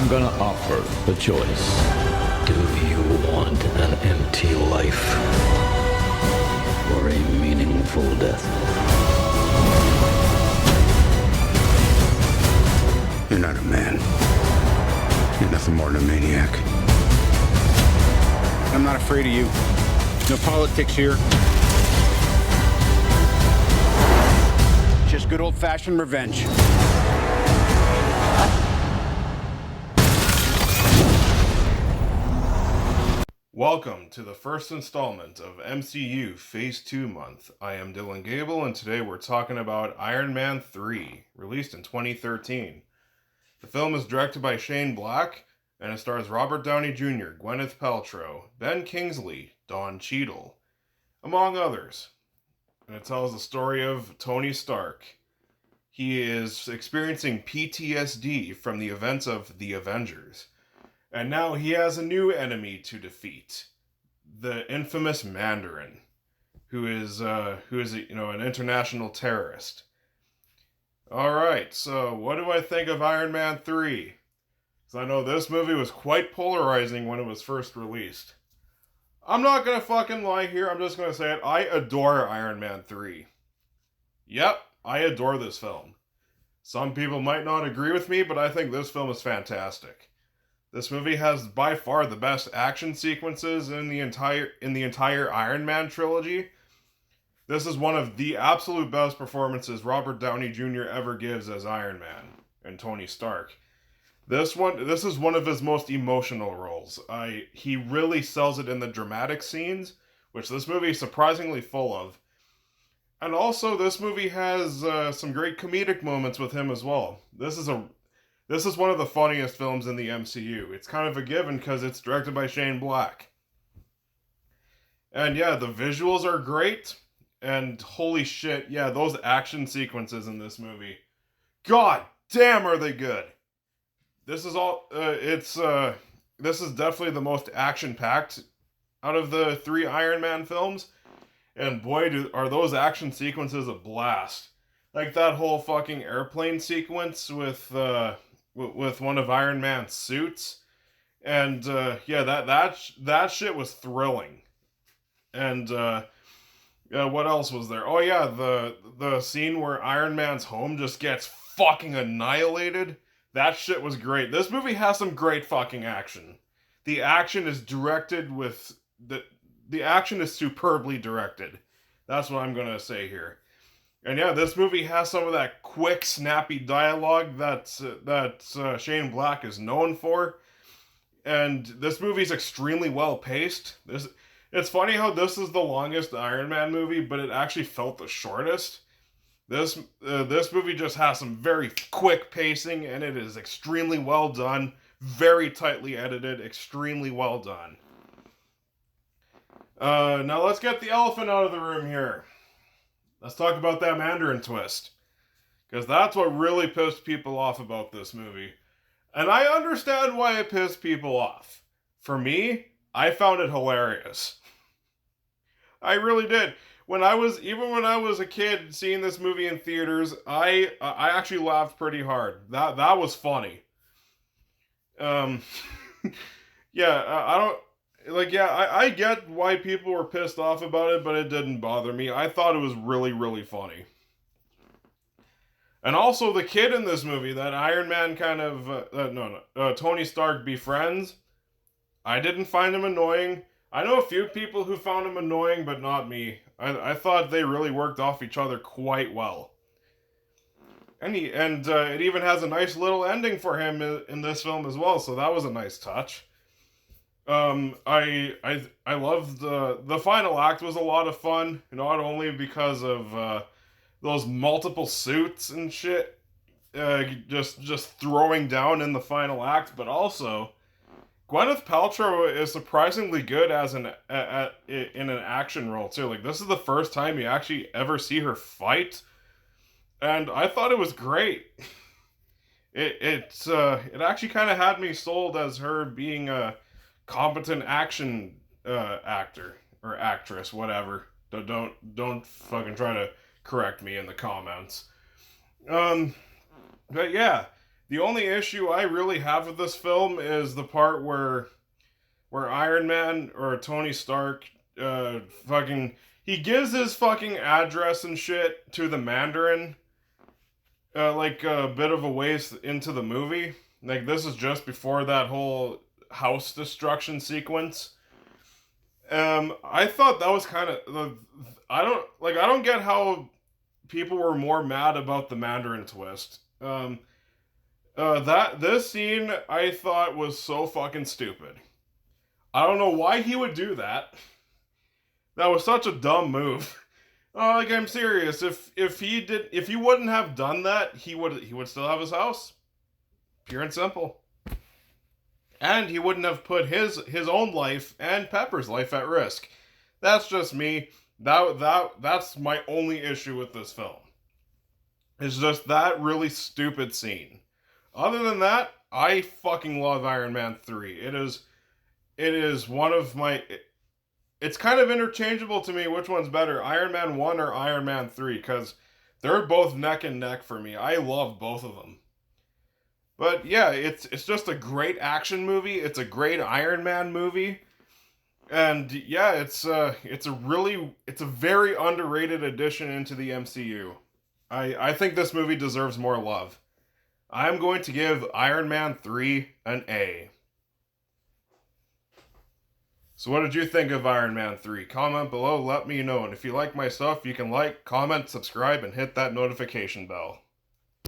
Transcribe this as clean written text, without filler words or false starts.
gonna offer a choice. Do you want an empty life or a meaningful death? You're not a man. You're nothing more than a maniac. I'm not afraid of you. No politics here. Just good old-fashioned revenge. Welcome to the first installment of MCU Phase 2 month. I am Dylan Gable, and today we're talking about Iron Man 3, released in 2013. The film is directed by Shane Black, and it stars Robert Downey Jr., Gwyneth Paltrow, Ben Kingsley, Don Cheadle, among others. And it tells the story of Tony Stark. He is experiencing PTSD from the events of the Avengers. And now he has a new enemy to defeat, the infamous Mandarin, who is an international terrorist. All right, so what do I think of Iron Man 3? Because I know this movie was quite polarizing when it was first released. I'm not gonna fucking lie here. I'm just gonna say it. I adore Iron Man 3. Yep, I adore this film. Some people might not agree with me, but I think this film is fantastic. This movie has by far the best action sequences in the entire Iron Man trilogy. This is one of the absolute best performances Robert Downey Jr. ever gives as Iron Man and Tony Stark. This is one of his most emotional roles. He really sells it in the dramatic scenes, which this movie is surprisingly full of. And also, this movie has some great comedic moments with him as well. This is one of the funniest films in the MCU. It's kind of a given because it's directed by Shane Black. And yeah, the visuals are great. And holy shit, yeah, those action sequences in this movie. God damn, are they good. This is definitely the most action-packed out of the three Iron Man films. And boy, are those action sequences a blast. Like that whole fucking airplane sequence with one of Iron Man's suits, and yeah, that shit was thrilling. And what else was there? Oh yeah, the scene where Iron Man's home just gets fucking annihilated. That shit was great. This movie has some great fucking action. The action is directed with the action is superbly directed. That's what I'm gonna say here. And yeah, this movie has some of that quick, snappy dialogue that Shane Black is known for. And this movie's extremely well paced. It's funny how this is the longest Iron Man movie, but it actually felt the shortest. This movie just has some very quick pacing, and it is extremely well done, very tightly edited, extremely well done. Now let's get the elephant out of the room here. Let's talk about that Mandarin twist. Because that's what really pissed people off about this movie. And I understand why it pissed people off. For me, I found it hilarious. I really did. When I was a kid seeing this movie in theaters, I actually laughed pretty hard. That was funny. Yeah, I get why people were pissed off about it, but it didn't bother me. I thought it was really, really funny. And also, the kid in this movie that Iron Man Tony Stark befriends, I didn't find him annoying. I know a few people who found him annoying, but not me. I thought they really worked off each other quite well. And it even has a nice little ending for him in this film as well, so that was a nice touch. I loved the final act was a lot of fun, not only because of those multiple suits and shit, just throwing down in the final act, but also Gwyneth Paltrow is surprisingly good as in an action role too. Like, this is the first time you actually ever see her fight, and I thought it was great. It actually kind of had me sold as her being a competent action actor or actress, whatever. Don't fucking try to correct me in the comments. But yeah, The only issue I really have with this film is the part where Iron Man or Tony Stark fucking he gives his fucking address and shit to the Mandarin like a bit of a ways into the movie. Like this is just before that whole house destruction sequence. I thought that was kind of I don't get how people were more mad about the Mandarin twist. That this scene I thought was so fucking stupid. I don't know why he would do that. That was such a dumb move. Like I'm serious. If he wouldn't have done that, he would still have his house. Pure and simple. And he wouldn't have put his own life and Pepper's life at risk. That's just me. That's my only issue with this film. It's just that really stupid scene. Other than that, I fucking love Iron Man 3. It is one of my... It's kind of interchangeable to me which one's better, Iron Man 1 or Iron Man 3, because they're both neck and neck for me. I love both of them. But yeah, it's just a great action movie. It's a great Iron Man movie. And yeah, it's a very underrated addition into the MCU. I think this movie deserves more love. I'm going to give Iron Man 3 an A. So what did you think of Iron Man 3? Comment below, let me know. And if you like my stuff, you can like, comment, subscribe, and hit that notification bell.